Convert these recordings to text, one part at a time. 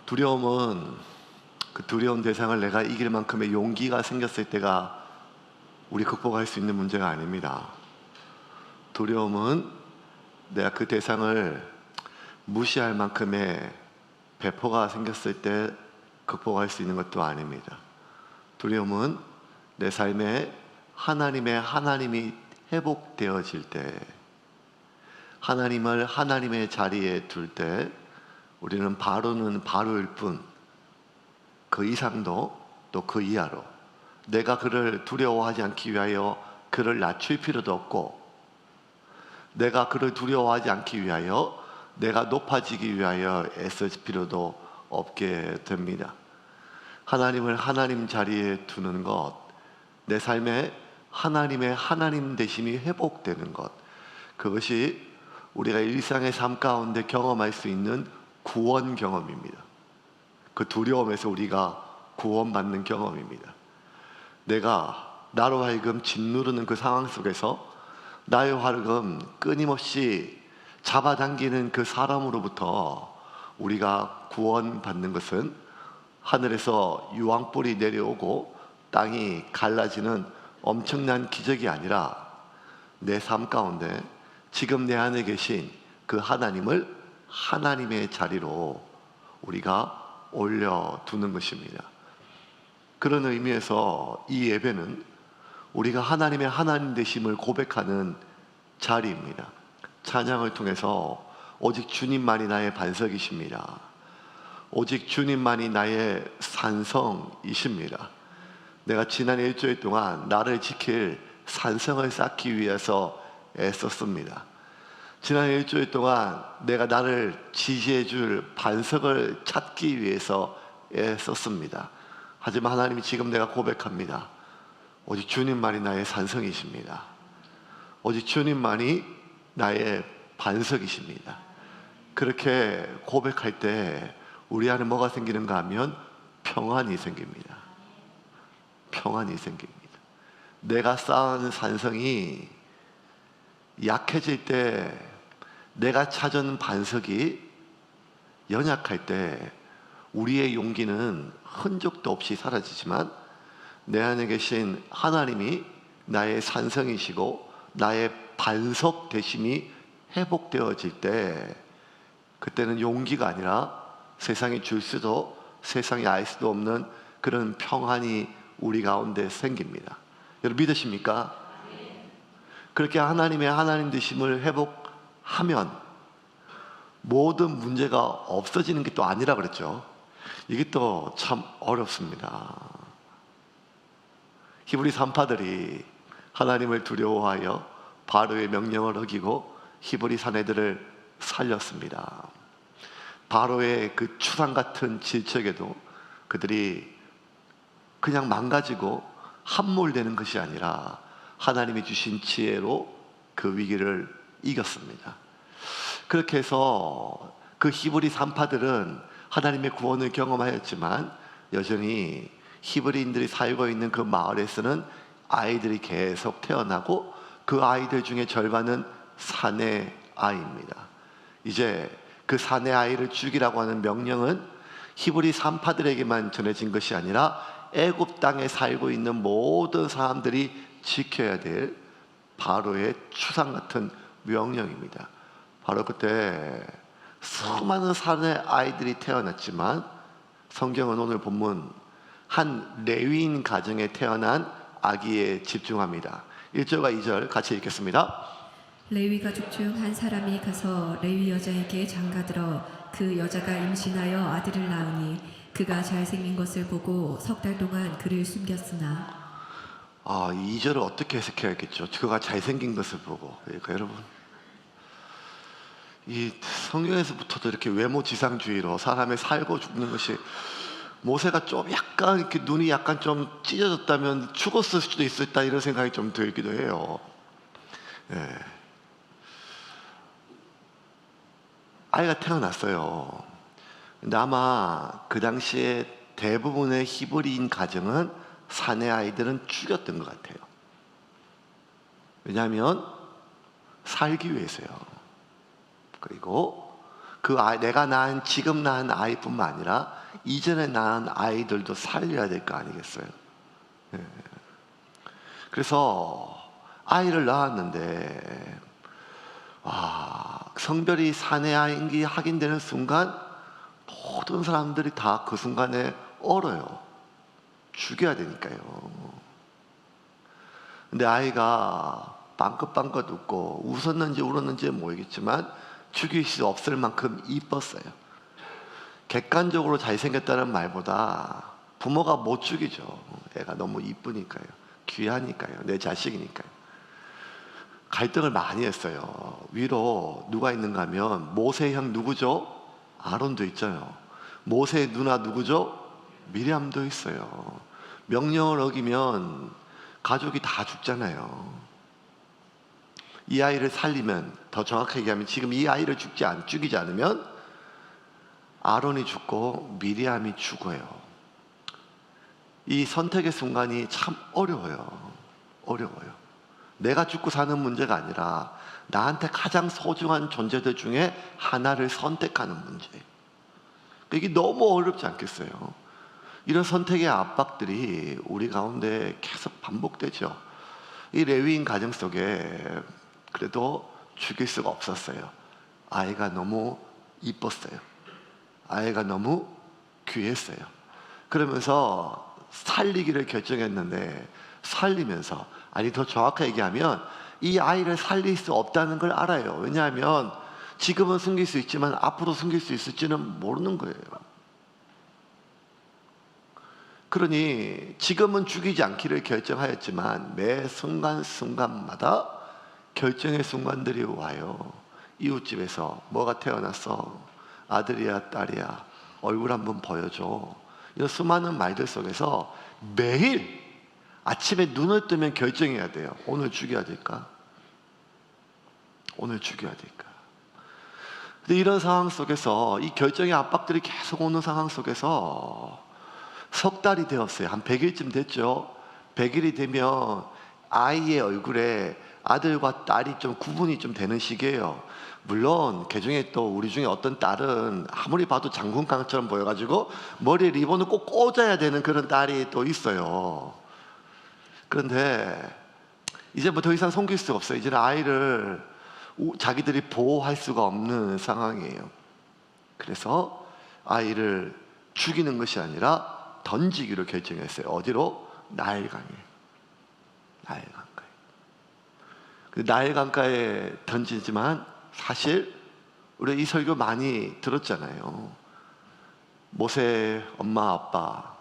두려움은 그 두려운 대상을 내가 이길 만큼의 용기가 생겼을 때가 우리 극복할 수 있는 문제가 아닙니다. 두려움은 내가 그 대상을 무시할 만큼의 배포가 생겼을 때 극복할 수 있는 것도 아닙니다. 두려움은 내 삶에 하나님이 회복되어질 때, 하나님을 하나님의 자리에 둘 때 우리는 바로는 바로일 뿐, 그 이상도 또 그 이하로 내가 그를 두려워하지 않기 위하여 그를 낮출 필요도 없고, 내가 그를 두려워하지 않기 위하여 내가 높아지기 위하여 애쓸 필요도 없게 됩니다. 하나님을 하나님 자리에 두는 것, 내 삶에 하나님의 하나님 되심이 회복되는 것, 그것이 우리가 일상의 삶 가운데 경험할 수 있는 구원 경험입니다. 그 두려움에서 우리가 구원받는 경험입니다. 내가 나로 하여금 짓누르는 그 상황 속에서 나로 하여금 끊임없이 잡아당기는 그 사람으로부터 우리가 구원받는 것은 하늘에서 유황불이 내려오고 땅이 갈라지는 엄청난 기적이 아니라 내 삶 가운데 지금 내 안에 계신 그 하나님을 하나님의 자리로 우리가 올려두는 것입니다. 그런 의미에서 이 예배는 우리가 하나님의 하나님 되심을 고백하는 자리입니다. 찬양을 통해서 오직 주님만이 나의 반석이십니다. 오직 주님만이 나의 산성이십니다. 내가 지난 일주일 동안 나를 지킬 산성을 쌓기 위해서 애썼습니다. 지난 일주일 동안 내가 나를 지지해 줄 반석을 찾기 위해서 애썼습니다. 하지만 하나님이 지금 내가 고백합니다. 오직 주님만이 나의 산성이십니다. 오직 주님만이 나의 반석이십니다. 그렇게 고백할 때 우리 안에 뭐가 생기는가 하면 평안이 생깁니다. 평안이 생깁니다. 내가 쌓은 산성이 약해질 때, 내가 찾은 반석이 연약할 때 우리의 용기는 흔적도 없이 사라지지만 내 안에 계신 하나님이 나의 산성이시고 나의 반석 되심이 회복되어질 때, 그때는 용기가 아니라 세상이 줄 수도 세상이 알 수도 없는 그런 평안이 우리 가운데 생깁니다. 여러분 믿으십니까? 그렇게 하나님의 하나님 되심을 회복하면 모든 문제가 없어지는 게 또 아니라 그랬죠. 이게 또 참 어렵습니다. 히브리 산파들이 하나님을 두려워하여 바로의 명령을 어기고 히브리 사내들을 살렸습니다. 바로의 그 추상 같은 질책에도 그들이 그냥 망가지고 함몰되는 것이 아니라 하나님이 주신 지혜로 그 위기를 이겼습니다. 그렇게 해서 그 히브리 산파들은 하나님의 구원을 경험하였지만 여전히 히브리인들이 살고 있는 그 마을에서는 아이들이 계속 태어나고 그 아이들 중에 절반은 사내 아이입니다. 이제 그 사내 아이를 죽이라고 하는 명령은 히브리 산파들에게만 전해진 것이 아니라 애굽 땅에 살고 있는 모든 사람들이 지켜야 될 바로의 추상 같은 명령입니다. 바로 그때 수많은 사내 아이들이 태어났지만 성경은 오늘 본문 한 레위인 가정에 태어난 아기에 집중합니다. 1절과 2절 같이 읽겠습니다. 레위 가족 중 한 사람이 가서 레위 여자에게 장가들어 그 여자가 임신하여 아들을 낳으니 그가 잘생긴 것을 보고 석 달 동안 그를 숨겼으나 2절을 어떻게 해석해야겠죠? 그가 잘생긴 것을 보고. 그러니까 여러분, 이 성경에서부터도 이렇게 외모지상주의로 사람의 살고 죽는 것이, 모세가 좀 약간 이렇게 눈이 약간 좀 찢어졌다면 죽었을 수도 있었다 이런 생각이 좀 들기도 해요. 예. 아이가 태어났어요. 근데 아마 그 당시에 대부분의 히브리인 가정은 사내 아이들은 죽였던 것 같아요. 왜냐하면 살기 위해서요. 그리고 내가 낳은 지금 낳은 아이뿐만 아니라 이전에 낳은 아이들도 살려야 될 거 아니겠어요? 예. 그래서 아이를 낳았는데 성별이 사내 아이인지 확인되는 순간 모든 사람들이 다 그 순간에 얼어요. 죽여야 되니까요. 근데 아이가 빵긋빵긋 웃고 웃었는지 울었는지 모르겠지만 죽일 수 없을 만큼 이뻤어요. 객관적으로 잘생겼다는 말보다 부모가 못 죽이죠. 애가 너무 이쁘니까요. 귀하니까요. 내 자식이니까요. 갈등을 많이 했어요. 위로 누가 있는가 하면 모세의 형 누구죠? 아론도 있잖아요. 모세의 누나 누구죠? 미리암도 있어요. 명령을 어기면 가족이 다 죽잖아요. 이 아이를 살리면, 더 정확하게 얘기하면 지금 이 아이를 죽이지 않으면 아론이 죽고 미리암이 죽어요. 이 선택의 순간이 참 어려워요. 내가 죽고 사는 문제가 아니라 나한테 가장 소중한 존재들 중에 하나를 선택하는 문제. 이게 너무 어렵지 않겠어요? 이런 선택의 압박들이 우리 가운데 계속 반복되죠. 이 레위인 가정 속에 그래도 죽일 수가 없었어요. 아이가 너무 이뻤어요. 아이가 너무 귀했어요. 그러면서 살리기를 결정했는데 살리면서, 아니 더 정확하게 얘기하면 이 아이를 살릴 수 없다는 걸 알아요. 왜냐하면 지금은 숨길 수 있지만 앞으로 숨길 수 있을지는 모르는 거예요. 그러니 지금은 죽이지 않기를 결정하였지만 매 순간순간마다 결정의 순간들이 와요. 이웃집에서 뭐가 태어났어? 아들이야 딸이야? 얼굴 한번 보여줘. 이런 수많은 말들 속에서 매일 아침에 눈을 뜨면 결정해야 돼요. 오늘 죽여야 될까? 오늘 죽여야 될까? 근데 이런 상황 속에서 이 결정의 압박들이 계속 오는 상황 속에서 석 달이 되었어요. 한 100일쯤 됐죠. 100일이 되면 아이의 얼굴에 아들과 딸이 좀 구분이 좀 되는 시기예요. 물론 그중에 또 우리 중에 어떤 딸은 아무리 봐도 장군감처럼 보여가지고 머리에 리본을 꼭 꽂아야 되는 그런 딸이 또 있어요. 그런데 이제 뭐 더 이상 숨길 수가 없어요. 이제는 아이를 자기들이 보호할 수가 없는 상황이에요. 그래서 아이를 죽이는 것이 아니라 던지기로 결정했어요. 어디로? 나일강에. 나일강가에 던지지만 사실 우리 이 설교 많이 들었잖아요. 모세 엄마 아빠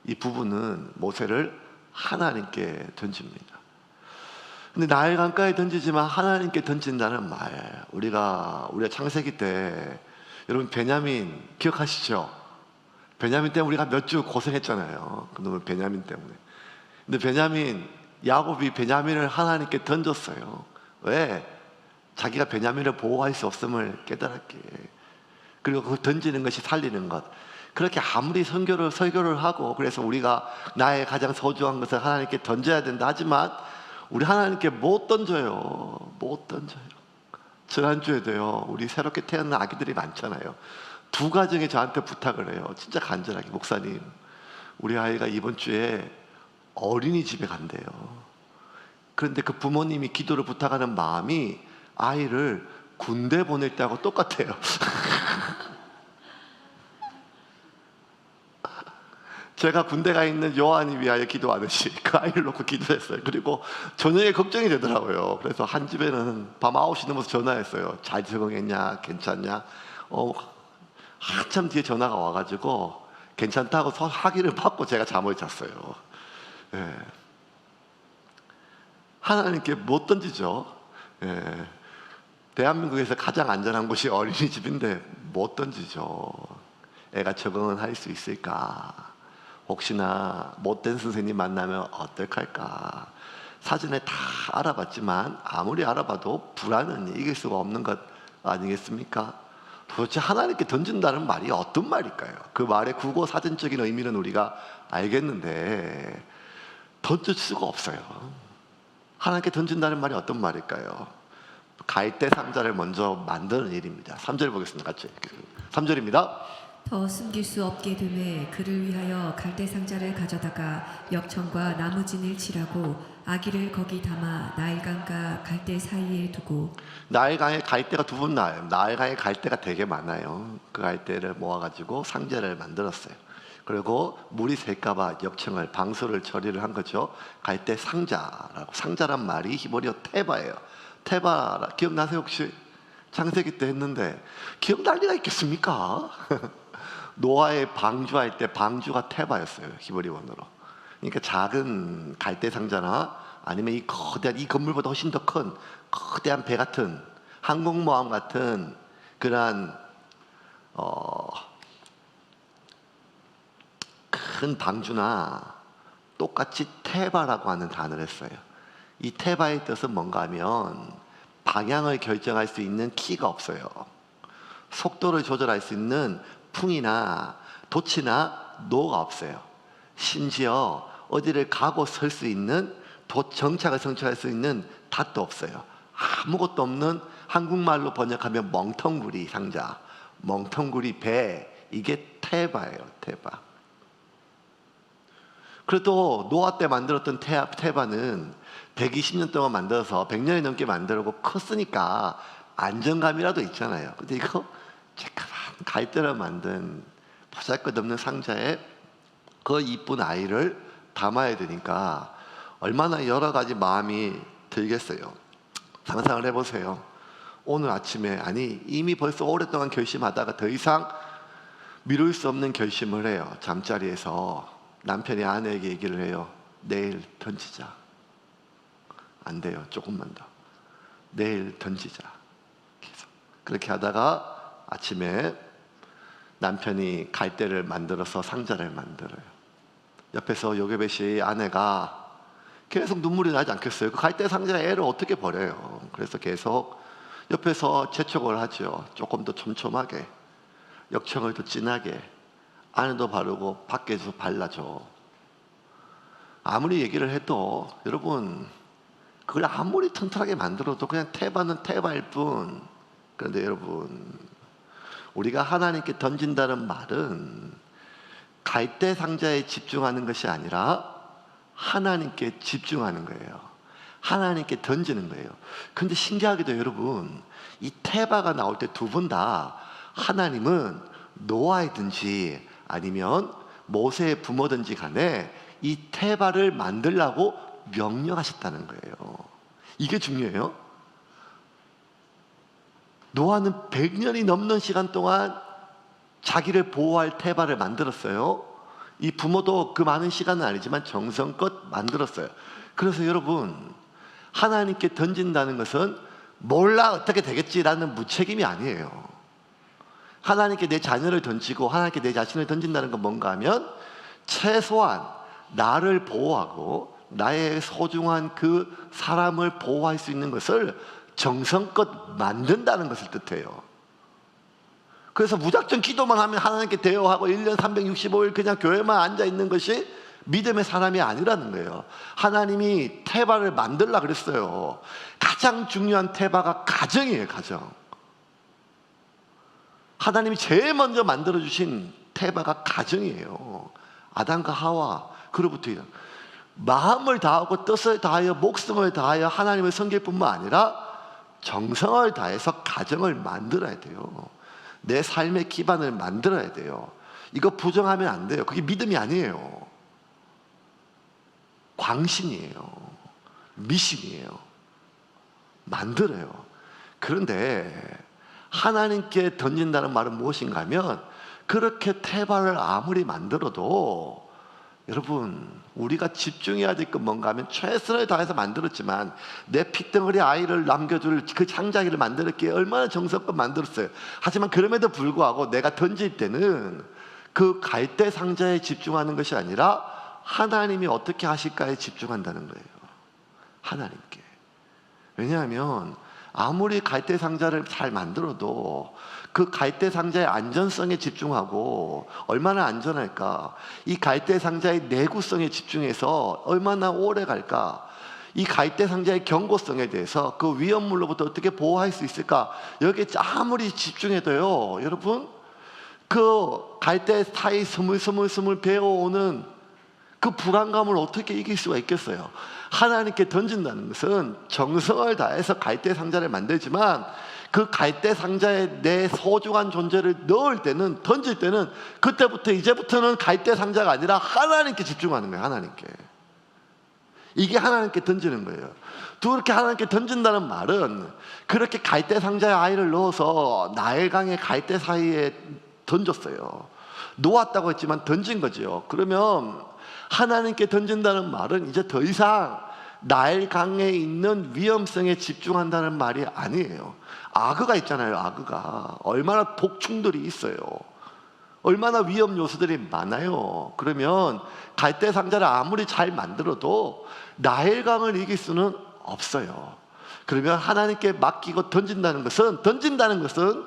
이 부부는 모세를 하나님께 던집니다. 근데 나일강가에 던지지만 하나님께 던진다는 말, 우리가 창세기 때 여러분 베냐민 기억하시죠? 베냐민 때문에 우리가 몇 주 고생했잖아요. 그놈의 베냐민 때문에. 근데 야곱이 베냐민을 하나님께 던졌어요. 왜? 자기가 베냐민을 보호할 수 없음을 깨달았기에. 그리고 그 던지는 것이 살리는 것. 그렇게 아무리 설교를 하고, 그래서 우리가 나의 가장 소중한 것을 하나님께 던져야 된다 하지만 우리 하나님께 못 던져요. 지난주에도요, 우리 새롭게 태어난 아기들이 많잖아요. 두 가정이 저한테 부탁을 해요. 진짜 간절하게, 목사님, 우리 아이가 이번 주에 어린이집에 간대요. 그런데 그 부모님이 기도를 부탁하는 마음이 아이를 군대 보낼 때하고 똑같아요. 제가 군대 가 있는 요한이 위하여 기도하듯이 그 아이를 놓고 기도했어요. 그리고 저녁에 걱정이 되더라고요. 그래서 한 집에는 밤 9시 넘어서 전화했어요. 잘 적응했냐? 괜찮냐? 한참 뒤에 전화가 와가지고 괜찮다고 확인을 받고 제가 잠을 잤어요. 예. 하나님께 못 던지죠. 예. 대한민국에서 가장 안전한 곳이 어린이집인데 못 던지죠. 애가 적응은 할 수 있을까? 혹시나 못된 선생님 만나면 어떡할까? 사전에 다 알아봤지만 아무리 알아봐도 불안은 이길 수가 없는 것 아니겠습니까? 도대체 하나님께 던진다는 말이 어떤 말일까요? 그 말의 국어 사전적인 의미는 우리가 알겠는데 던질 수가 없어요. 하나님께 던진다는 말이 어떤 말일까요? 갈대 상자를 먼저 만드는 일입니다. 3절 보겠습니다. 같이. 3절입니다. 더 숨길 수 없게 되매 그를 위하여 갈대 상자를 가져다가 역청과 나무진을 칠하고 아기를 거기 담아 나일강과 갈대 사이에 두고. 나일강에 갈대가 두 번 나와요. 나일강에 갈대가 되게 많아요. 그 갈대를 모아가지고 상자를 만들었어요. 그리고 물이 셀까봐 역청을 방수를 처리를 한 거죠. 갈대 상자라고. 상자란 말이 히브리어 테바예요. 테바 기억나세요 혹시? 창세기 때 했는데 기억날 리가 있겠습니까? 노아의 방주할 때 방주가 테바였어요. 히브리 원어로. 그러니까 작은 갈대 상자나 아니면 이 거대한 이 건물보다 훨씬 더 큰 거대한 배 같은 항공모함 같은 그러한 큰 방주나 똑같이 테바라고 하는 단어를 했어요. 이 테바의 뜻은 뭔가 하면 방향을 결정할 수 있는 키가 없어요. 속도를 조절할 수 있는 풍이나 돛이나 노가 없어요. 심지어 어디를 가고 설 수 있는 정착을 성취할 수 있는 닷도 없어요. 아무것도 없는 한국말로 번역하면 멍텅구리 상자, 멍텅구리 배, 이게 테바예요. 테바. 그래도 노아 때 만들었던 테바는 120년 동안 만들어서 100년이 넘게 만들고 컸으니까 안정감이라도 있잖아요. 근데 이거 쬐끄만 갈대로 만든 보잘것없는 상자에 그 이쁜 아이를 담아야 되니까 얼마나 여러 가지 마음이 들겠어요. 상상을 해보세요. 오늘 아침에 아니 이미 벌써 오랫동안 결심하다가 더 이상 미룰 수 없는 결심을 해요. 잠자리에서 남편이 아내에게 얘기를 해요. 내일 던지자. 안 돼요. 조금만 더. 내일 던지자. 계속. 그렇게 하다가 아침에 남편이 갈대를 만들어서 상자를 만들어요. 옆에서 요게벳 씨 아내가 계속 눈물이 나지 않겠어요? 그 갈대 상자에 애를 어떻게 버려요? 그래서 계속 옆에서 재촉을 하죠. 조금 더 촘촘하게, 역청을 더 진하게, 안에도 바르고 밖에도 발라줘. 아무리 얘기를 해도 여러분 그걸 아무리 튼튼하게 만들어도 그냥 테바는 테바일 뿐. 그런데 여러분 우리가 하나님께 던진다는 말은 갈대 상자에 집중하는 것이 아니라 하나님께 집중하는 거예요. 하나님께 던지는 거예요. 근데 신기하게도 여러분 이 테바가 나올 때 두 분 다 하나님은 노아이든지 아니면 모세의 부모든지 간에 이 테바를 만들라고 명령하셨다는 거예요. 이게 중요해요. 노아는 100년이 넘는 시간 동안 자기를 보호할 테바를 만들었어요. 이 부모도 그 많은 시간은 아니지만 정성껏 만들었어요. 그래서 여러분 하나님께 던진다는 것은 몰라 어떻게 되겠지라는 무책임이 아니에요. 하나님께 내 자녀를 던지고 하나님께 내 자신을 던진다는 건 뭔가 하면 최소한 나를 보호하고 나의 소중한 그 사람을 보호할 수 있는 것을 정성껏 만든다는 것을 뜻해요. 그래서 무작정 기도만 하면 하나님께 대여하고 1년 365일 그냥 교회만 앉아있는 것이 믿음의 사람이 아니라는 거예요. 하나님이 테바를 만들라 그랬어요. 가장 중요한 테바가 가정이에요. 가정. 하나님이 제일 먼저 만들어주신 테바가 가정이에요. 아담과 하와 그로부터 마음을 다하고 뜻을 다하여 목숨을 다하여 하나님을 섬길 뿐만 아니라 정성을 다해서 가정을 만들어야 돼요. 내 삶의 기반을 만들어야 돼요. 이거 부정하면 안 돼요. 그게 믿음이 아니에요. 광신이에요. 미신이에요. 만들어요. 그런데 하나님께 던진다는 말은 무엇인가 하면 그렇게 테바를 아무리 만들어도 여러분 우리가 집중해야 될 건 뭔가 하면 최선을 다해서 만들었지만 내 핏덩어리 아이를 남겨줄 그 창자기를 만들었기에 얼마나 정성껏 만들었어요. 하지만 그럼에도 불구하고 내가 던질 때는 그 갈대 상자에 집중하는 것이 아니라 하나님이 어떻게 하실까에 집중한다는 거예요. 하나님께. 왜냐하면 아무리 갈대 상자를 잘 만들어도 그 갈대 상자의 안전성에 집중하고 얼마나 안전할까, 이 갈대 상자의 내구성에 집중해서 얼마나 오래 갈까, 이 갈대 상자의 견고성에 대해서 그 위험물로부터 어떻게 보호할 수 있을까? 여기에 아무리 집중해도요, 여러분, 그 갈대 사이 스물스물 배어오는 그 불안감을 어떻게 이길 수가 있겠어요? 하나님께 던진다는 것은 정성을 다해서 갈대 상자를 만들지만 그 갈대 상자에 내 소중한 존재를 넣을 때는, 던질 때는 그때부터 이제부터는 갈대 상자가 아니라 하나님께 집중하는 거예요. 하나님께. 이게 하나님께 던지는 거예요. 그렇게 하나님께 던진다는 말은 그렇게 갈대 상자에 아이를 넣어서 나일강의 갈대 사이에 던졌어요. 놓았다고 했지만 던진 거죠. 그러면 하나님께 던진다는 말은 이제 더 이상 나일강에 있는 위험성에 집중한다는 말이 아니에요. 악어가 있잖아요. 악어가 얼마나 독충들이 있어요. 얼마나 위험 요소들이 많아요. 그러면 갈대 상자를 아무리 잘 만들어도 나일강을 이길 수는 없어요. 그러면 하나님께 맡기고 던진다는 것은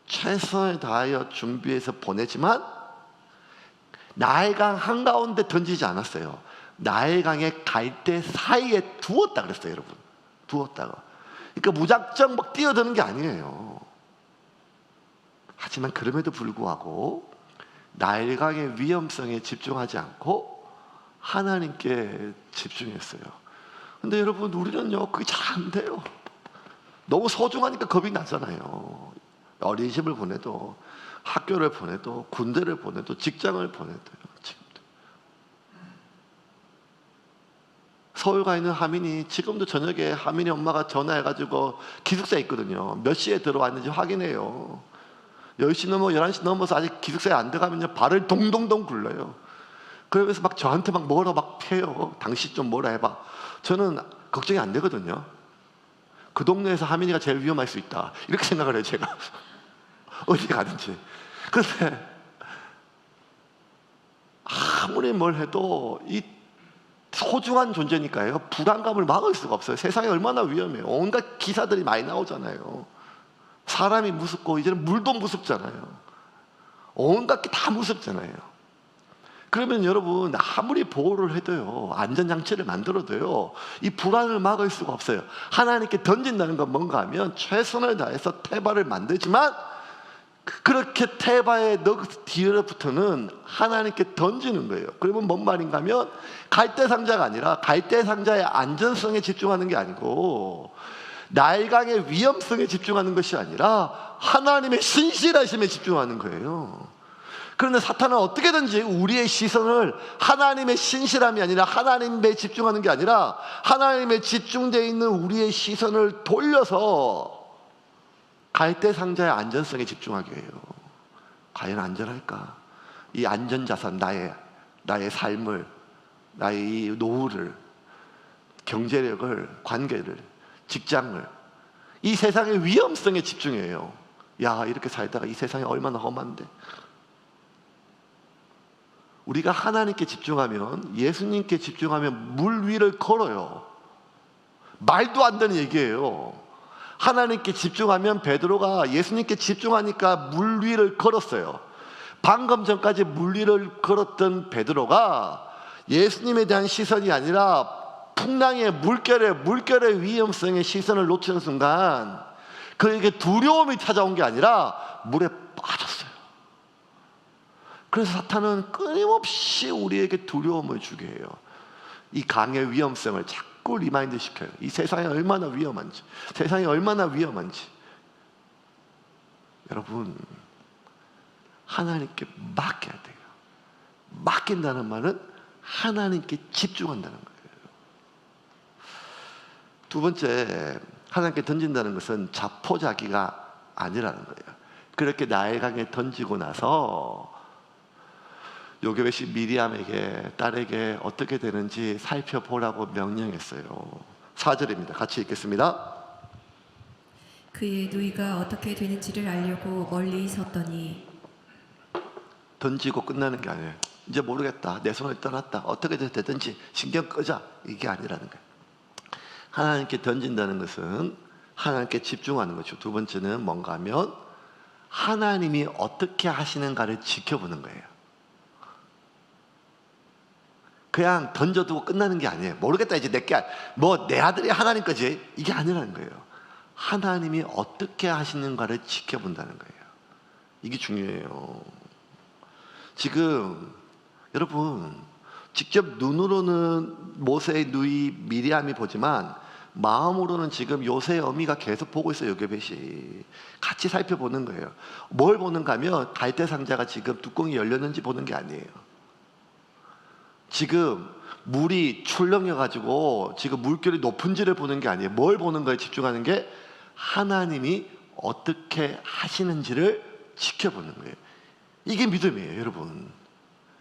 최선을 다하여 준비해서 보내지만 나일강 한가운데 던지지 않았어요. 나일강의 갈대 사이에 두었다 그랬어요. 여러분, 두었다가. 그러니까 무작정 막 뛰어드는 게 아니에요. 하지만 그럼에도 불구하고 나일강의 위험성에 집중하지 않고 하나님께 집중했어요. 근데 여러분, 우리는요, 그게 잘 안 돼요. 너무 소중하니까 겁이 나잖아요. 어린이집을 보내도, 학교를 보내도, 군대를 보내도, 직장을 보내도요. 지금도. 서울 가 있는 하민이 지금도 저녁에 하민이 엄마가 전화해가지고 기숙사에 있거든요. 몇 시에 들어왔는지 확인해요. 10시 넘어 11시 넘어서 아직 기숙사에 안 들어가면요, 발을 동동동 굴러요. 그러면서 막 저한테 막 뭐라 막 패요. 당신 좀 뭐라 해봐. 저는 걱정이 안 되거든요. 그 동네에서 하민이가 제일 위험할 수 있다, 이렇게 생각을 해요. 제가 어디 가든지. 그런데 아무리 뭘 해도 이 소중한 존재니까요, 불안감을 막을 수가 없어요. 세상이 얼마나 위험해요. 온갖 기사들이 많이 나오잖아요. 사람이 무섭고 이제는 물도 무섭잖아요. 온갖 게 다 무섭잖아요. 그러면 여러분, 아무리 보호를 해도요, 안전장치를 만들어도요, 이 불안을 막을 수가 없어요. 하나님께 던진다는 건 뭔가 하면 최선을 다해서 태바를 만들지만 그렇게 태바의 뒤로부터는 하나님께 던지는 거예요. 그러면 뭔 말인가 하면 갈대 상자가 아니라 갈대 상자의 안전성에 집중하는 게 아니고 나일강의 위험성에 집중하는 것이 아니라 하나님의 신실하심에 집중하는 거예요. 그런데 사탄은 어떻게든지 우리의 시선을 하나님의 신실함이 아니라 하나님에 집중하는 게 아니라 하나님에 집중되어 있는 우리의 시선을 돌려서 갈대 상자의 안전성에 집중하게 해요. 과연 안전할까? 이 안전자산, 나의 삶을, 나의 이 노후를, 경제력을, 관계를, 직장을, 이 세상의 위험성에 집중해요. 야, 이렇게 살다가 이 세상이 얼마나 험한데. 우리가 하나님께 집중하면, 예수님께 집중하면 물 위를 걸어요. 말도 안 되는 얘기예요. 하나님께 집중하면 베드로가 예수님께 집중하니까 물 위를 걸었어요. 방금 전까지 물 위를 걸었던 베드로가 예수님에 대한 시선이 아니라 풍랑의 물결의 위험성에 시선을 놓치는 순간 그에게 두려움이 찾아온 게 아니라 물에 빠졌어요. 그래서 사탄은 끊임없이 우리에게 두려움을 주게 해요. 이 강의 위험성을 자꾸 리마인드 시켜요. 이 세상이 얼마나 위험한지, 세상이 얼마나 위험한지. 여러분, 하나님께 맡겨야 돼요. 맡긴다는 말은 하나님께 집중한다는 거예요. 두 번째, 하나님께 던진다는 것은 자포자기가 아니라는 거예요. 그렇게 나일강에 던지고 나서 요게벳이 미리암에게, 딸에게 어떻게 되는지 살펴보라고 명령했어요. 4절입니다. 같이 읽겠습니다. 그의 누이가 어떻게 되는지를 알려고 멀리 섰더니. 던지고 끝나는 게 아니에요. 이제 모르겠다, 내 손을 떠났다, 어떻게 되든지 신경 끄자, 이게 아니라는 거예요. 하나님께 던진다는 것은 하나님께 집중하는 거죠. 두 번째는 뭔가 하면 하나님이 어떻게 하시는가를 지켜보는 거예요. 그냥 던져두고 끝나는 게 아니에요. 모르겠다 이제 내 아들이 하나님 거지, 이게 아니라는 거예요. 하나님이 어떻게 하시는가를 지켜본다는 거예요. 이게 중요해요. 지금 여러분, 직접 눈으로는 모세의 누이 미리암이 보지만 마음으로는 지금 요셉의 어미가 계속 보고 있어요. 요게벳이 같이 살펴보는 거예요. 뭘 보는가 하면 갈대 상자가 지금 뚜껑이 열렸는지 보는 게 아니에요. 지금 물이 출렁여 가지고 지금 물결이 높은지를 보는 게 아니에요. 뭘 보는 거에 집중하는 게 하나님이 어떻게 하시는지를 지켜보는 거예요. 이게 믿음이에요, 여러분.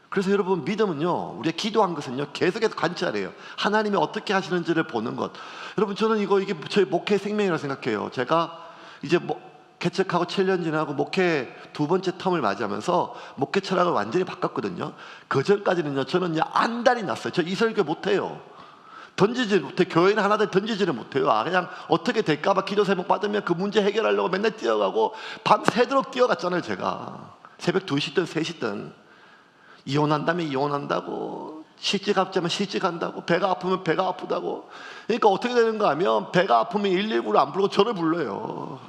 그래서 여러분, 믿음은요, 우리가 기도한 것은요, 계속해서 관찰해요. 하나님이 어떻게 하시는지를 보는 것. 여러분, 저는 이게 저희 목회 생명이라고 생각해요. 제가 이제 개척하고 7년 지나고 목회 2번째 텀을 맞이하면서 목회 철학을 완전히 바꿨거든요. 그 전까지는요, 저는 안달이 났어요. 저 이설교 못해요. 던지지 못해. 교회는 하나도 던지지를 못해요. 그냥 어떻게 될까봐 기도 제목 받으면 그 문제 해결하려고 맨날 뛰어가고 밤새도록 뛰어갔잖아요. 제가 새벽 2시든 3시든 이혼한다면 이혼한다고, 시집가자면 시집간다고, 배가 아프면 배가 아프다고. 그러니까 어떻게 되는가 하면 배가 아프면 119를 안 부르고 저를 불러요.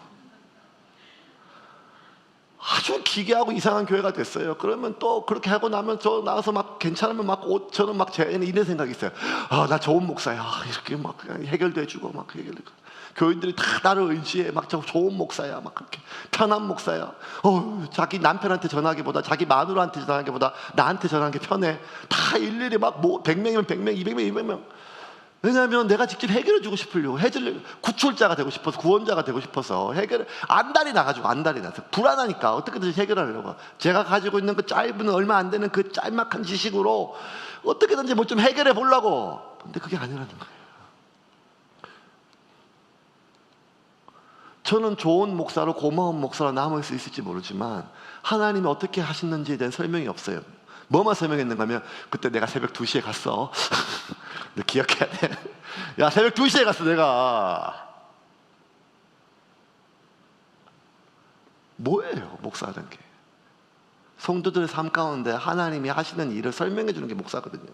아주 기괴하고 이상한 교회가 됐어요. 그러면 또 그렇게 하고 나면 저 나가서 막 괜찮으면 저는 막 제는 이런 생각이 있어요. 나 좋은 목사야. 이렇게 막 그냥 해결도 해주고 막 해결되고. 교인들이 다 나를 의지해. 막 저 좋은 목사야. 막 그렇게 편한 목사야. 자기 남편한테 전화하기보다, 자기 마누라한테 전화하기보다 나한테 전화하는 게 편해. 다 일일이 막 100명이면 100명, 200명, 200명. 왜냐하면 내가 직접 해결해 주고 싶으려고, 구출자가 되고 싶어서, 구원자가 되고 싶어서 안달이 나가지고, 안달이 나서 불안하니까 어떻게든지 해결하려고, 제가 가지고 있는 그 짧은 얼마 안 되는 그 짤막한 지식으로 어떻게든지 뭐 좀 해결해 보려고. 근데 그게 아니라는 거예요. 저는 좋은 목사로, 고마운 목사로 남을 수 있을지 모르지만 하나님이 어떻게 하시는지에 대한 설명이 없어요. 뭐만 설명했는가 하면, 그때 내가 새벽 2시에 갔어. 너 기억해야 돼. 야, 새벽 2시에 갔어 내가. 뭐예요 목사라는 게? 성도들의 삶 가운데 하나님이 하시는 일을 설명해 주는 게 목사거든요.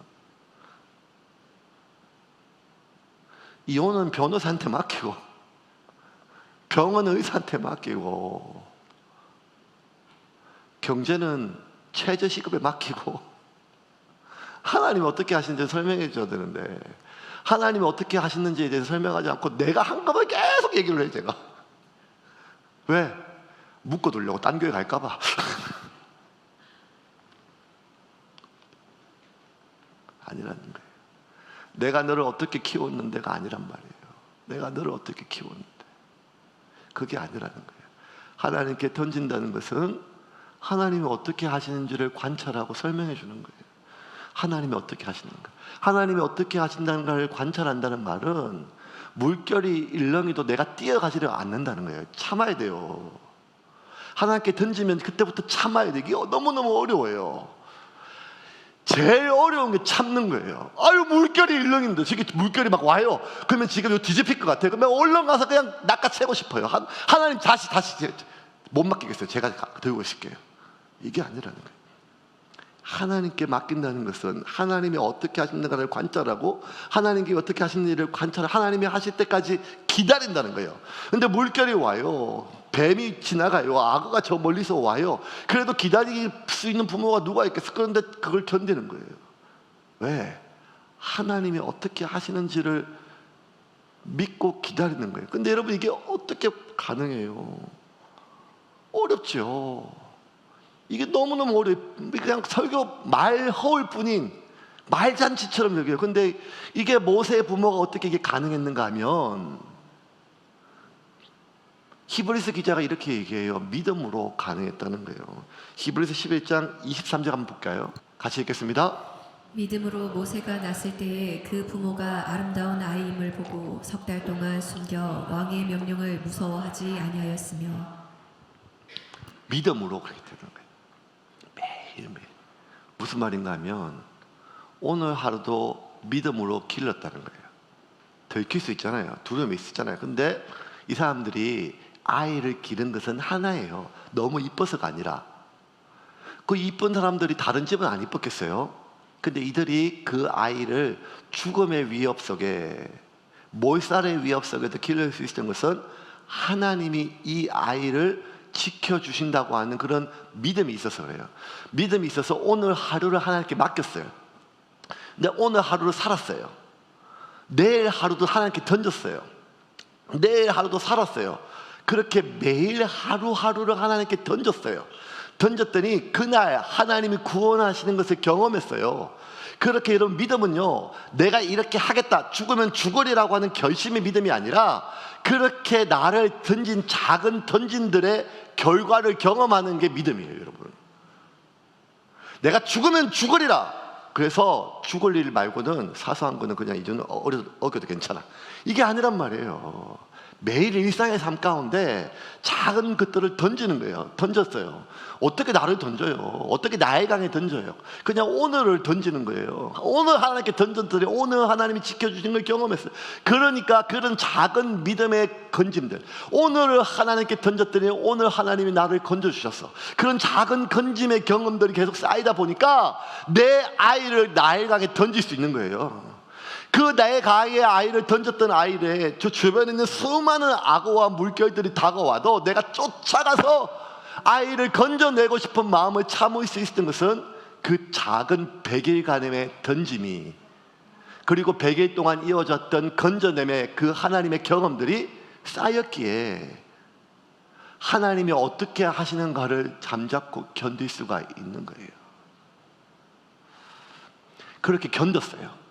이혼은 변호사한테 맡기고, 병원은 의사한테 맡기고, 경제는 최저시급에 맡기고, 하나님이 어떻게 하시는지 설명해 줘야 되는데 하나님이 어떻게 하시는지에 대해서 설명하지 않고 내가 한 것만 계속 얘기를 해요. 제가 왜? 묶어두려고, 딴 교회 갈까 봐. 아니라는 거예요. 내가 너를 어떻게 키웠는데가 아니란 말이에요. 내가 너를 어떻게 키웠는데, 그게 아니라는 거예요. 하나님께 던진다는 것은 하나님이 어떻게 하시는지를 관찰하고 설명해 주는 거예요. 하나님이 어떻게 하시는가, 하나님이 어떻게 하신다는 관찰한다는 말은 물결이 일렁이도 내가 뛰어가지를 않는다는 거예요. 참아야 돼요. 하나님께 던지면 그때부터 참아야 돼. 이게 너무너무 어려워요. 제일 어려운 게 참는 거예요. 물결이 일렁이는데, 저기 물결이 막 와요. 그러면 지금 이거 뒤집힐 것 같아요. 그러면 얼른 가서 그냥 낚아채고 싶어요. 하나님 다시 못 맡기겠어요. 제가 들고 있을게요. 이게 아니라는 거예요. 하나님께 맡긴다는 것은 하나님이 어떻게 하시는가를 관찰하고, 하나님께 어떻게 하시는 일을 관찰하고, 하나님이 하실 때까지 기다린다는 거예요. 근데 물결이 와요. 뱀이 지나가요. 악어가 저 멀리서 와요. 그래도 기다릴 수 있는 부모가 누가 있겠어? 그런데 그걸 견디는 거예요. 왜? 하나님이 어떻게 하시는지를 믿고 기다리는 거예요. 근데 여러분, 이게 어떻게 가능해요? 어렵죠. 이게 너무너무 어려워요. 그냥 설교 말 허울 뿐인 말잔치처럼 여겨요. 근데 이게 모세의 부모가 어떻게 이게 가능했는가 하면, 히브리서 기자가 이렇게 얘기해요. 믿음으로 가능했다는 거예요. 히브리서 11장 23절 한번 볼까요? 같이 읽겠습니다. 믿음으로 모세가 났을 때에 그 부모가 아름다운 아이임을 보고 3달 동안 숨겨 왕의 명령을 무서워하지 아니하였으며. 믿음으로 그렇게 되는 거예요. 매일매일. 무슨 말인가 하면 오늘 하루도 믿음으로 길렀다는 거예요. 들킬 수 있잖아요. 두려움이 있었잖아요. 근데 이 사람들이 아이를 기른 것은 하나예요. 너무 이뻐서가 아니라, 그 이쁜 사람들이 다른 집은 안 이뻤겠어요? 근데 이들이 그 아이를 죽음의 위협 속에, 몰살의 위협 속에서 기를 수 있었던 것은 하나님이 이 아이를 지켜주신다고 하는 그런 믿음이 있어서 그래요. 믿음이 있어서 오늘 하루를 하나님께 맡겼어요. 근데 오늘 하루를 살았어요. 내일 하루도 하나님께 던졌어요. 내일 하루도 살았어요. 그렇게 매일 하루하루를 하나님께 던졌어요. 던졌더니 그날 하나님이 구원하시는 것을 경험했어요. 그렇게 여러분, 믿음은요, 내가 이렇게 하겠다, 죽으면 죽으리라고 하는 결심의 믿음이 아니라 그렇게 나를 던진 작은 던진들의 결과를 경험하는 게 믿음이에요, 여러분. 내가 죽으면 죽으리라. 그래서 죽을 일 말고는 사소한 거는 그냥 이제는 어겨도 괜찮아, 이게 아니란 말이에요. 매일 일상의 삶 가운데 작은 것들을 던지는 거예요. 던졌어요. 어떻게 나를 던져요? 어떻게 나의 강에 던져요? 그냥 오늘을 던지는 거예요. 오늘 하나님께 던졌더니 오늘 하나님이 지켜주신 걸 경험했어요. 그러니까 그런 작은 믿음의 건짐들, 오늘을 하나님께 던졌더니 오늘 하나님이 나를 건져주셨어. 그런 작은 건짐의 경험들이 계속 쌓이다 보니까 내 아이를 나의 강에 던질 수 있는 거예요. 그 나의 가에 아이를 던졌던 아이를 저 주변에 있는 수많은 악어와 물결들이 다가와도 내가 쫓아가서 아이를 건져내고 싶은 마음을 참을 수 있었던 것은 그 작은 100일간의 던짐이, 그리고 100일 동안 이어졌던 건져냄의 그 하나님의 경험들이 쌓였기에 하나님이 어떻게 하시는가를 잠잡고 견딜 수가 있는 거예요. 그렇게 견뎠어요.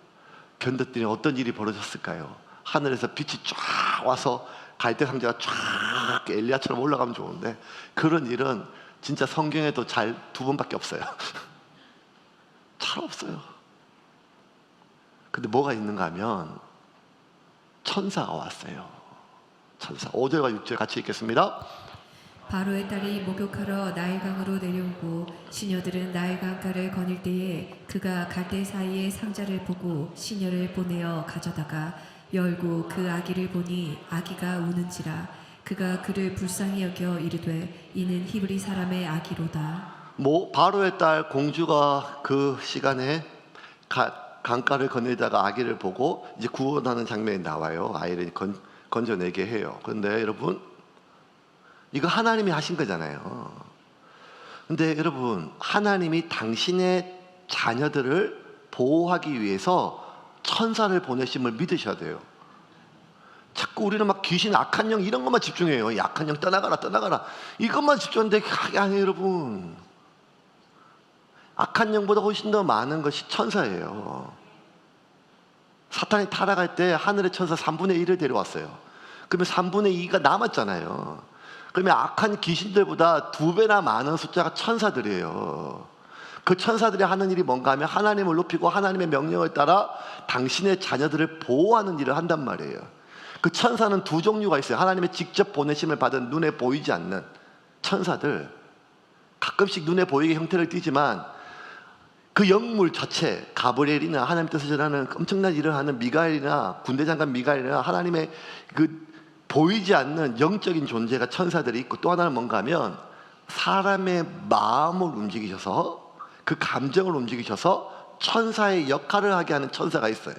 견뎠더니 어떤 일이 벌어졌을까요? 하늘에서 빛이 쫙 와서 갈대 상자가 쫙 엘리야처럼 올라가면 좋은데 그런 일은 진짜 성경에도 잘 2번밖에 없어요. 잘 없어요. 근데 뭐가 있는가 하면 천사가 왔어요. 천사. 5절과 6절 같이 읽겠습니다. 바로의 딸이 목욕하러 나일강으로 내려오고 시녀들은 나일강가를 거닐 때에 그가 갈대 사이에 상자를 보고 시녀를 보내어 가져다가 열고 그 아기를 보니 아기가 우는지라 그가 그를 불쌍히 여겨 이르되 이는 히브리 사람의 아기로다. 바로의 딸 공주가 그 시간에 강가를 거닐다가 아기를 보고 이제 구원하는 장면이 나와요. 아이를 건져내게 해요. 그런데 여러분, 이거 하나님이 하신 거잖아요. 근데 여러분, 하나님이 당신의 자녀들을 보호하기 위해서 천사를 보내심을 믿으셔야 돼요. 자꾸 우리는 막 귀신, 악한 영 이런 것만 집중해요. 악한 영 떠나가라 떠나가라 이것만 집중하는데 그게 아니에요, 여러분. 악한 영보다 훨씬 더 많은 것이 천사예요. 사탄이 타락할 때 하늘의 천사 3분의 1을 데려왔어요. 그러면 3분의 2가 남았잖아요. 그러면 악한 귀신들보다 2배나 많은 숫자가 천사들이에요. 그 천사들이 하는 일이 뭔가 하면 하나님을 높이고 하나님의 명령을 따라 당신의 자녀들을 보호하는 일을 한단 말이에요. 그 천사는 2 종류가 있어요. 하나님의 직접 보내심을 받은 눈에 보이지 않는 천사들, 가끔씩 눈에 보이게 형태를 띠지만 그 영물 자체, 가브리엘이나 하나님 뜻을 전하는 엄청난 일을 하는 미가엘이나 군대 장관 미가엘이나 하나님의 그 보이지 않는 영적인 존재가 천사들이 있고, 또 하나는 뭔가 하면 사람의 마음을 움직이셔서 그 감정을 움직이셔서 천사의 역할을 하게 하는 천사가 있어요.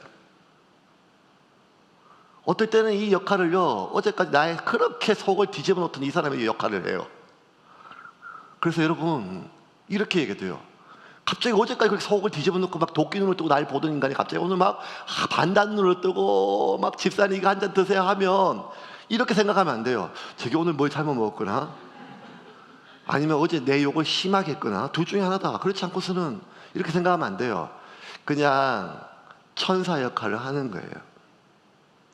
어떨 때는 이 역할을요, 어제까지 나의 그렇게 속을 뒤집어 놓던 이 사람의 역할을 해요. 그래서 여러분, 이렇게 얘기해도요, 갑자기 어제까지 그렇게 속을 뒤집어 놓고 막 도끼 눈을 뜨고 날 보던 인간이 갑자기 오늘 막 반단 눈을 뜨고 막 집사님 이거 한 잔 드세요 하면 이렇게 생각하면 안 돼요. 저기 오늘 뭘 잘못 먹었구나, 아니면 어제 내 욕을 심하게 했구나, 둘 중에 하나다. 그렇지 않고서는 이렇게 생각하면 안 돼요. 그냥 천사 역할을 하는 거예요.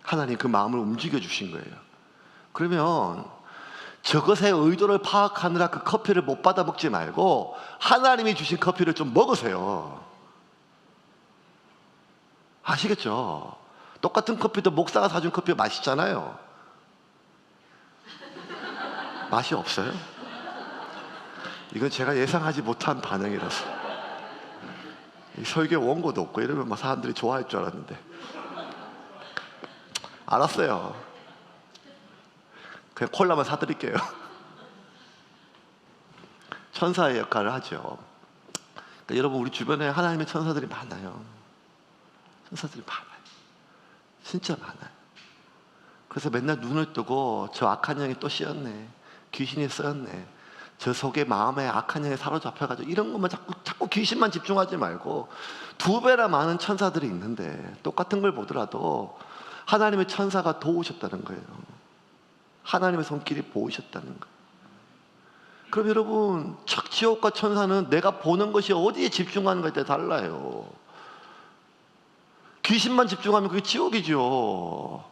하나님 그 마음을 움직여 주신 거예요. 그러면 저것의 의도를 파악하느라 그 커피를 못 받아 먹지 말고 하나님이 주신 커피를 좀 먹으세요. 아시겠죠? 똑같은 커피도 목사가 사준 커피가 맛있잖아요. 맛이 없어요? 이건 제가 예상하지 못한 반응이라서. 이 설교 원고도 없고 이러면 막 사람들이 좋아할 줄 알았는데. 알았어요. 그냥 콜라만 사드릴게요. 천사의 역할을 하죠. 그러니까 여러분, 우리 주변에 하나님의 천사들이 많아요. 천사들이 많아요. 진짜 많아요. 그래서 맨날 눈을 뜨고 저 악한 영이 또 씌었네, 귀신이 쓰였네, 저 속에 마음에 악한 영에 사로잡혀가지고, 이런 것만 자꾸 귀신만 집중하지 말고 2배나 많은 천사들이 있는데 똑같은 걸 보더라도 하나님의 천사가 도우셨다는 거예요. 하나님의 손길이 보이셨다는 거예요. 그럼 여러분, 지옥과 천사는 내가 보는 것이 어디에 집중하는 것에 따라 달라요. 귀신만 집중하면 그게 지옥이죠.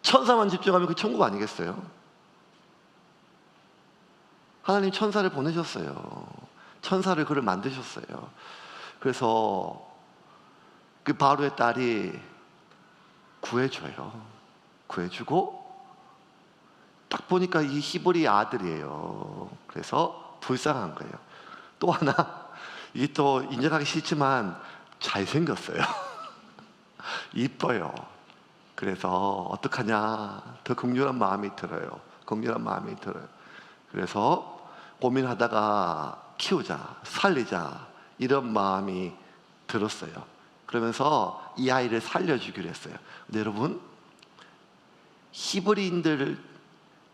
천사만 집중하면 그게 천국 아니겠어요? 하나님 천사를 보내셨어요. 천사를 그를 만드셨어요. 그래서 그 바로의 딸이 구해줘요. 구해주고, 딱 보니까 이 히브리 아들이에요. 그래서 불쌍한 거예요. 또 하나, 이게 또 인정하기 싫지만 잘생겼어요. 이뻐요. 그래서 어떡하냐, 더 긍휼한 마음이 들어요. 긍휼한 마음이 들어요. 그래서 고민하다가 키우자, 살리자, 이런 마음이 들었어요. 그러면서 이 아이를 살려주기로 했어요. 근데 여러분, 히브리인들,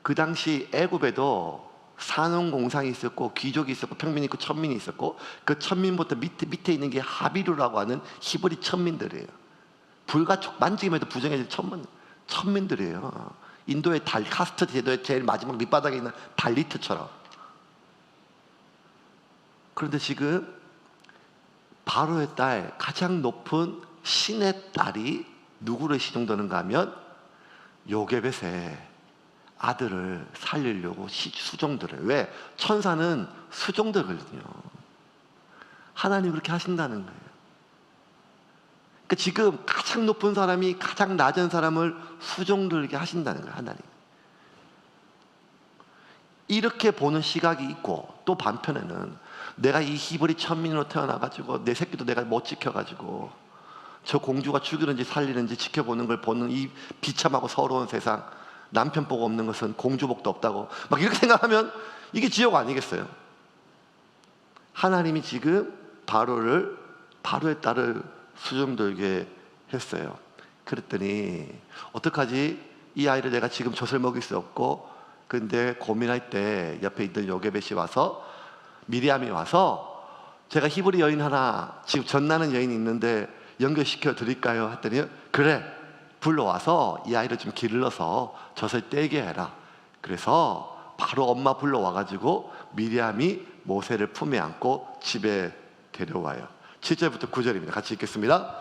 그 당시 애굽에도 산업공상이 있었고 귀족이 있었고 평민이 있고 천민이 있었고, 그 천민부터 밑에 있는 게 하비루라고 하는 히브리 천민들이에요. 불가촉, 만지기만 해도 부정해질 천민들이에요. 인도의 카스트 제도의 제일 마지막 밑바닥에 있는 달리트처럼. 그런데 지금 바로의 딸, 가장 높은 신의 딸이 누구를 시종드는가 하면 요게벳의 아들을 살리려고 수종들어요. 왜? 천사는 수종들거든요. 하나님이 그렇게 하신다는 거예요. 그러니까 지금 가장 높은 사람이 가장 낮은 사람을 수종들게 하신다는 거예요. 하나님. 이렇게 보는 시각이 있고, 또 반편에는 내가 이 히브리 천민으로 태어나가지고 내 새끼도 내가 못 지켜가지고 저 공주가 죽이는지 살리는지 지켜보는 걸 보는 이 비참하고 서러운 세상, 남편 복 없는 것은 공주 복도 없다고 막 이렇게 생각하면 이게 지옥 아니겠어요? 하나님이 지금 바로의 딸을 수종들게 했어요. 그랬더니 어떡하지? 이 아이를 내가 지금 젖을 먹일 수 없고, 근데 고민할 때 옆에 있던 요게벳이 와서, 미리암이 와서, 제가 히브리 여인 하나, 지금 전나는 여인이 있는데 연결시켜 드릴까요? 했더니 그래, 불러와서 이 아이를 좀 길러서 젖을 떼게 해라. 그래서 바로 엄마 불러와가지고 미리암이 모세를 품에 안고 집에 데려와요. 7절부터 9절입니다. 같이 읽겠습니다.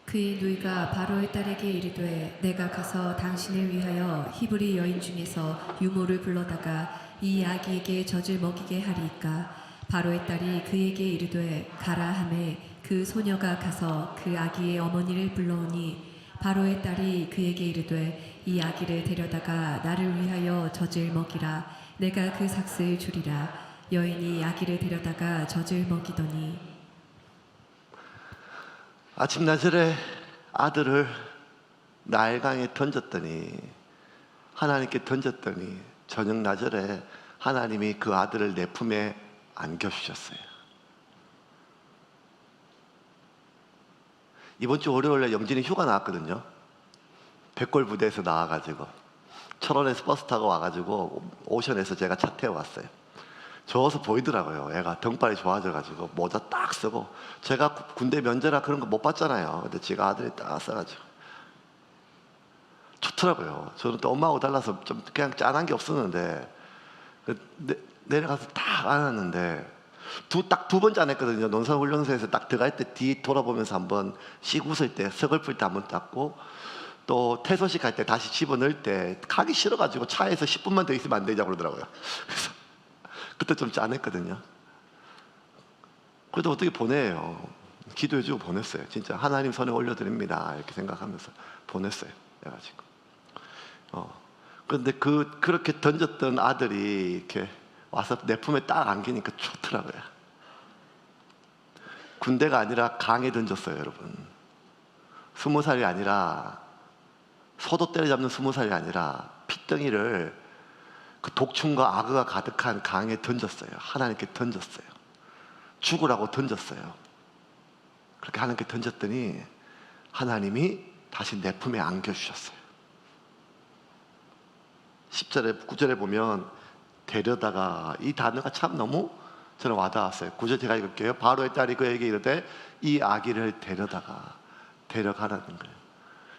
그의 누이가 바로의 딸에게 이르되 내가 가서 당신을 위하여 히브리 여인 중에서 유모를 불러다가 이 아기에게 젖을 먹이게 하리이까. 바로의 딸이 그에게 이르되 가라 하매 그 소녀가 가서 그 아기의 어머니를 불러오니, 바로의 딸이 그에게 이르되 이 아기를 데려다가 나를 위하여 젖을 먹이라. 내가 그 삭스를 주리라. 여인이 아기를 데려다가 젖을 먹이더니, 아침나절에 아들을 나일강에 던졌더니, 하나님께 던졌더니 저녁나절에 하나님이 그 아들을 내 품에 안겨주셨어요. 이번 주 월요일에 영진이 휴가 나왔거든요. 백골 부대에서 나와가지고 철원에서 버스 타고 와가지고 오션에서 제가 차 태워왔어요. 저어서 보이더라고요. 애가 덩발이 좋아져가지고 모자 딱 쓰고, 제가 군대 면제라 그런 거 못 봤잖아요. 근데 지가 아들이 딱 써가지고 좋더라고요. 저는 또 엄마하고 달라서 좀 그냥 짠한 게 없었는데, 내려가서 딱 안았는데 딱 두 번 짠했거든요. 논산훈련소에서 딱 들어갈 때 뒤 돌아보면서 한번 씩 웃을 때, 서글플 때 한번 땄고, 또 퇴소식 할 때 다시 집어넣을 때 가기 싫어가지고 차에서 10분만 더 있으면 안 되냐고 그러더라고요. 그래서 그때 좀 짠했거든요. 그래도 어떻게 보내요. 기도해주고 보냈어요. 진짜 하나님 손에 올려드립니다 이렇게 생각하면서 보냈어요. 해가지고 그런데 그렇게 던졌던 아들이 이렇게 와서 내 품에 딱 안기니까 좋더라고요. 군대가 아니라 강에 던졌어요. 여러분, 20살이 아니라, 소도 때려잡는 20살이 아니라 핏덩이를 그 독충과 악어가 가득한 강에 던졌어요. 하나님께 던졌어요. 죽으라고 던졌어요. 그렇게 하나님께 던졌더니 하나님이 다시 내 품에 안겨주셨어요. 10절에 9절에 보면 데려다가, 이 단어가 참 너무 저는 와닿았어요. 9절 제가 읽을게요. 바로의 딸이 그에게 이르되 이 아기를 데려가라는 거예요.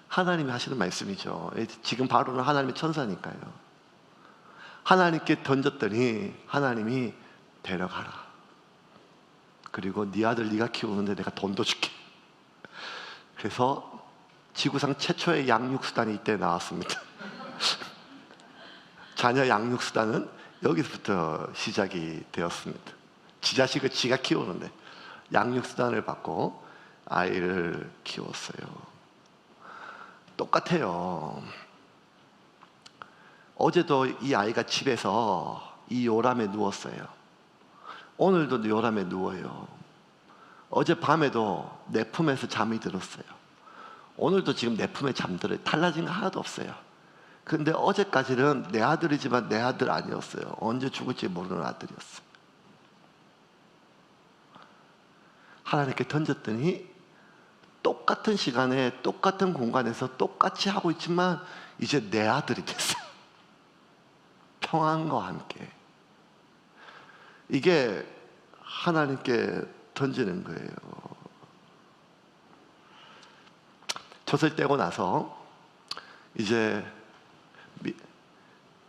하나님이 하시는 말씀이죠. 지금 바로는 하나님의 천사니까요. 하나님께 던졌더니 하나님이 데려가라. 그리고 네 아들 네가 키우는데 내가 돈도 줄게. 그래서 지구상 최초의 양육수단이 이때 나왔습니다. 자녀 양육수단은 여기서부터 시작이 되었습니다. 지 자식을 지가 키우는데 양육수단을 받고 아이를 키웠어요. 똑같아요. 어제도 이 아이가 집에서 이 요람에 누웠어요. 오늘도 요람에 누워요. 어젯밤에도 내 품에서 잠이 들었어요. 오늘도 지금 내 품에 잠들어요. 달라진 거 하나도 없어요. 근데 어제까지는 내 아들이지만 내 아들 아니었어요. 언제 죽을지 모르는 아들이었어요. 하나님께 던졌더니 똑같은 시간에 똑같은 공간에서 똑같이 하고 있지만 이제 내 아들이 됐어요. 평안과 함께. 이게 하나님께 던지는 거예요. 젖을 떼고 나서 이제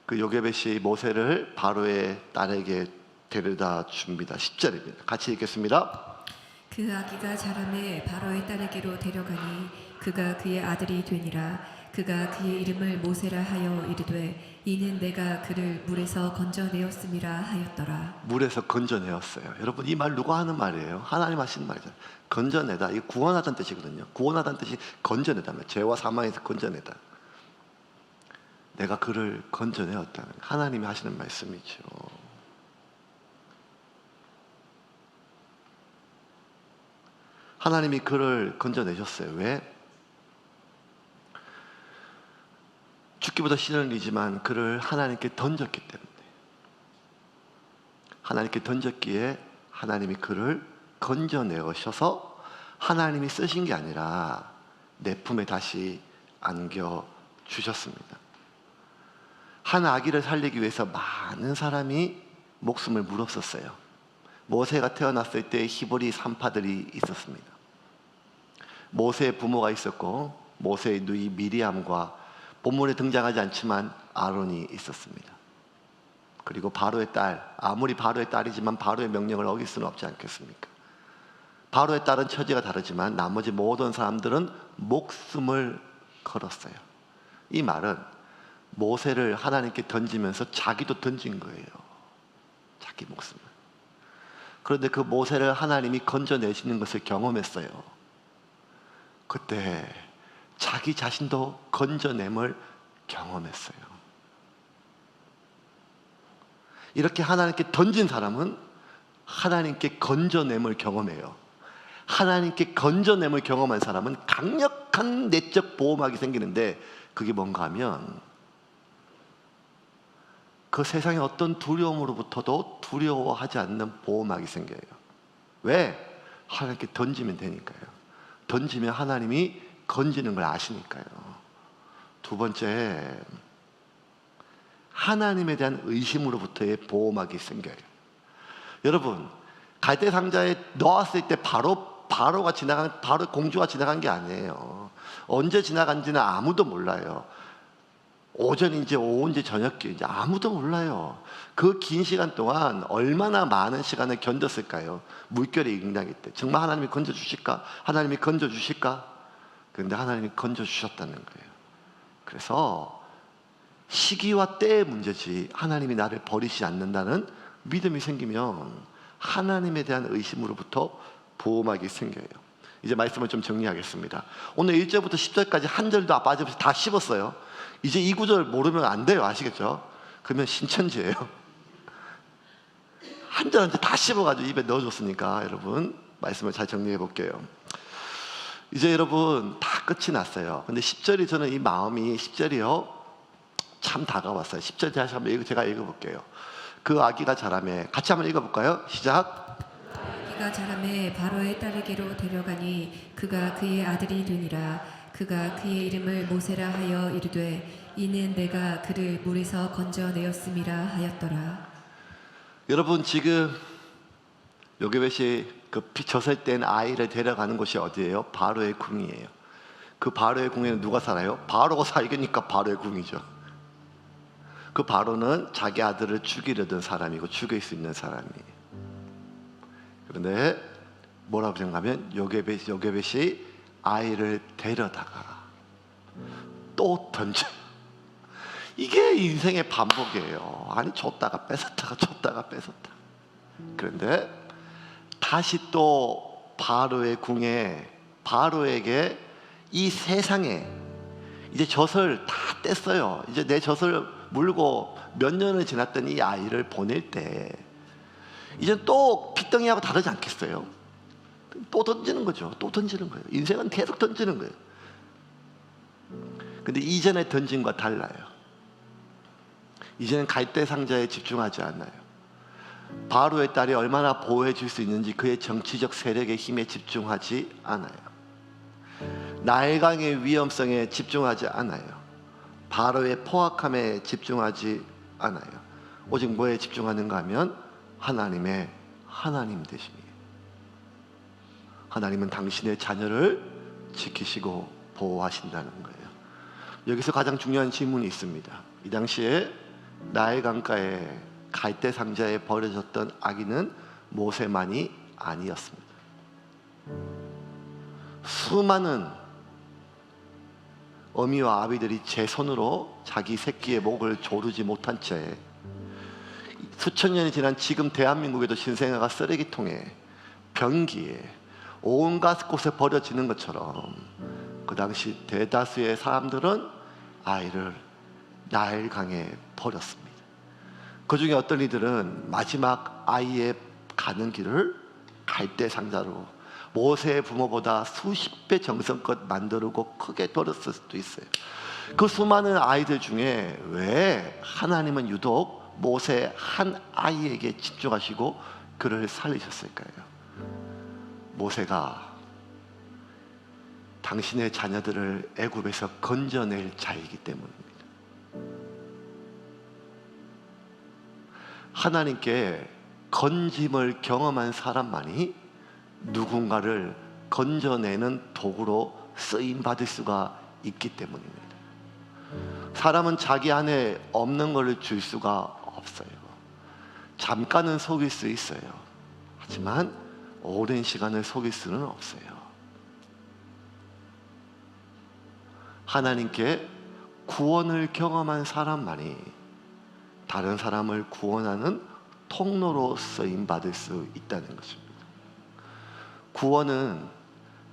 그 요게벳이 모세를 바로의 딸에게 데려다 줍니다. 10절입니다. 같이 읽겠습니다. 그 아기가 자라매 바로의 딸에게로 데려가니 그가 그의 아들이 되니라. 그가 그의 이름을 모세라 하여 이르되 이는 내가 그를 물에서 건져내었음이라 하였더라. 물에서 건져내었어요. 여러분, 이 말 누가 하는 말이에요? 하나님 하시는 말이죠. 건져내다. 이게 구원하다는 뜻이거든요. 구원하다는 뜻이 건져내다. 죄와 사망에서 건져내다. 내가 그를 건져내었다는 하나님이 하시는 말씀이죠. 하나님이 그를 건져내셨어요. 왜? 죽기보다 싫은 일이지만 그를 하나님께 던졌기 때문에. 하나님께 던졌기에 하나님이 그를 건져내셔서 하나님이 쓰신 게 아니라 내 품에 다시 안겨주셨습니다. 한 아기를 살리기 위해서 많은 사람이 목숨을 물었었어요. 모세가 태어났을 때 히브리 산파들이 있었습니다. 모세의 부모가 있었고 모세의 누이 미리암과 본문에 등장하지 않지만 아론이 있었습니다. 그리고 바로의 딸, 아무리 바로의 딸이지만 바로의 명령을 어길 수는 없지 않겠습니까? 바로의 딸은 처지가 다르지만 나머지 모든 사람들은 목숨을 걸었어요. 이 말은 모세를 하나님께 던지면서 자기도 던진 거예요. 자기 목숨을. 그런데 그 모세를 하나님이 건져내시는 것을 경험했어요. 그때 자기 자신도 건져냄을 경험했어요. 이렇게 하나님께 던진 사람은 하나님께 건져냄을 경험해요. 하나님께 건져냄을 경험한 사람은 강력한 내적 보호막이 생기는데 그게 뭔가 하면 그 세상의 어떤 두려움으로부터도 두려워하지 않는 보호막이 생겨요. 왜? 하나님께 던지면 되니까요. 던지면 하나님이 건지는 걸 아시니까요. 두 번째, 하나님에 대한 의심으로부터의 보호막이 생겨요. 여러분, 갈대 상자에 넣었을 때 바로 공주가 지나간 게 아니에요. 언제 지나간지는 아무도 몰라요. 오전인지 오후인지 저녁인지 아무도 몰라요. 그 긴 시간 동안 얼마나 많은 시간을 견뎠을까요? 물결이 일어나기 때 정말 하나님이 건져주실까? 하나님이 건져주실까? 그런데 하나님이 건져주셨다는 거예요. 그래서 시기와 때의 문제지 하나님이 나를 버리지 않는다는 믿음이 생기면 하나님에 대한 의심으로부터 보호막이 생겨요. 이제 말씀을 좀 정리하겠습니다. 오늘 1절부터 10절까지 한 절도 빠짐없이 다 씹었어요. 이제 이 구절 모르면 안 돼요. 아시겠죠? 그러면 신천지예요. 한 절 한 절 다 씹어가지고 입에 넣어줬으니까 여러분 말씀을 잘 정리해 볼게요. 이제 여러분 다 끝이 났어요. 근데 10절이 저는 이 마음이 10절이요 참 다가왔어요. 10절 다시 한번 제가 읽어볼게요. 그 아기가 자라매 같이 한번 읽어볼까요? 시작. 아기가 그가 자라매 바로의 딸에게로 데려가니 그가 그의 아들이 되니라. 그가 그의 이름을 모세라 하여 이르되 이는 내가 그를 물에서 건져내었음이라 하였더라. 여러분, 지금 요게벳이 그 젖을 아이를 데려가는 곳이 어디예요? 바로의 궁이에요. 그 바로의 궁에는 누가 살아요? 바로가 살기니까 바로의 궁이죠. 그 바로는 자기 아들을 죽이려던 사람이고 죽일 수 있는 사람이에요. 그런데 뭐라고 생각하면 요게벳이 아이를 데려다가 또 던져. 이게 인생의 반복이에요. 아니, 줬다가 뺏었다가 줬다가 뺏었다. 그런데 다시 또 바로의 궁에, 바로에게 이 세상에 이제 젖을 다 뗐어요. 이제 내 젖을 물고 몇 년을 지났더니 이 아이를 보낼 때 이제 또 핏덩이하고 다르지 않겠어요? 또 던지는 거죠. 또 던지는 거예요. 인생은 계속 던지는 거예요. 근데 이전에 던진과 달라요. 이제는 갈대 상자에 집중하지 않아요. 바로의 딸이 얼마나 보호해 줄 수 있는지 그의 정치적 세력의 힘에 집중하지 않아요. 나일강의 위험성에 집중하지 않아요. 바로의 포악함에 집중하지 않아요. 오직 뭐에 집중하는가 하면 하나님의 하나님 되심이에요. 하나님은 당신의 자녀를 지키시고 보호하신다는 거예요. 여기서 가장 중요한 질문이 있습니다. 이 당시에 나일 강가에 갈대 상자에 버려졌던 아기는 모세만이 아니었습니다. 수많은 어미와 아비들이 제 손으로 자기 새끼의 목을 조르지 못한 채 수천 년이 지난 지금 대한민국에도 신생아가 쓰레기통에, 변기에, 온갖 곳에 버려지는 것처럼 그 당시 대다수의 사람들은 아이를 나일강에 버렸습니다. 그 중에 어떤 이들은 마지막 아이의 가는 길을 갈대 상자로 모세의 부모보다 수십 배 정성껏 만들고 크게 버렸을 수도 있어요. 그 수많은 아이들 중에 왜 하나님은 유독 모세 한 아이에게 집중하시고 그를 살리셨을까요? 모세가 당신의 자녀들을 애굽에서 건져낼 자이기 때문입니다. 하나님께 건짐을 경험한 사람만이 누군가를 건져내는 도구로 쓰임받을 수가 있기 때문입니다. 사람은 자기 안에 없는 것을 줄 수가 없어요. 잠깐은 속일 수 있어요. 하지만 오랜 시간을 속일 수는 없어요. 하나님께 구원을 경험한 사람만이 다른 사람을 구원하는 통로로 쓰임받을 수 있다는 것입니다. 구원은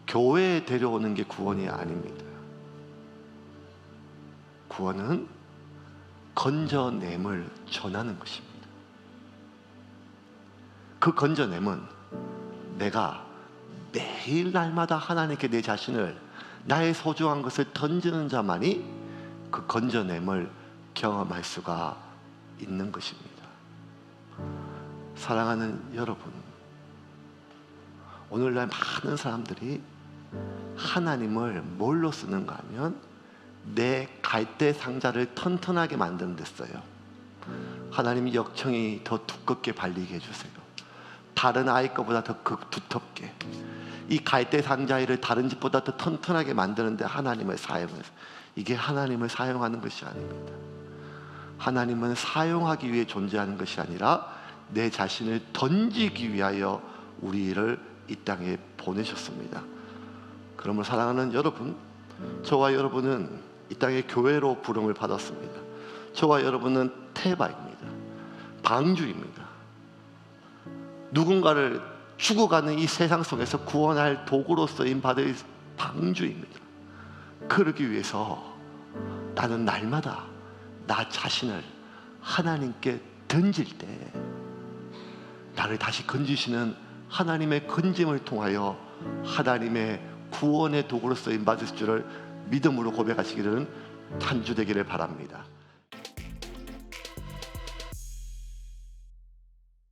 교회에 데려오는 게 구원이 아닙니다. 구원은 건져냄을 전하는 것입니다. 그 건져냄은 내가 매일 날마다 하나님께 내 자신을, 나의 소중한 것을 던지는 자만이 그 건져냄을 경험할 수가 있는 것입니다. 사랑하는 여러분, 오늘날 많은 사람들이 하나님을 뭘로 쓰는가 하면 내 갈대 상자를 튼튼하게 만드는 데 써요. 하나님 역청이 더 두껍게 발리게 해주세요. 다른 아이 거보다 더 두텁게, 이 갈대 상자를 다른 집보다 더 튼튼하게 만드는데 하나님을 사용해서, 이게 하나님을 사용하는 것이 아닙니다. 하나님은 사용하기 위해 존재하는 것이 아니라 내 자신을 던지기 위하여 우리를 이 땅에 보내셨습니다. 그러므로 사랑하는 여러분, 저와 여러분은 이 땅에 교회로 부름을 받았습니다. 저와 여러분은 테바입니다. 방주입니다. 누군가를 죽어가는 이 세상 속에서 구원할 도구로 쓰임받을 방주입니다. 그러기 위해서 나는 날마다 나 자신을 하나님께 던질 때 나를 다시 건지시는 하나님의 건짐을 통하여 하나님의 구원의 도구로 쓰임받을 줄을 믿음으로 고백하시기를 한 주 되기를 바랍니다.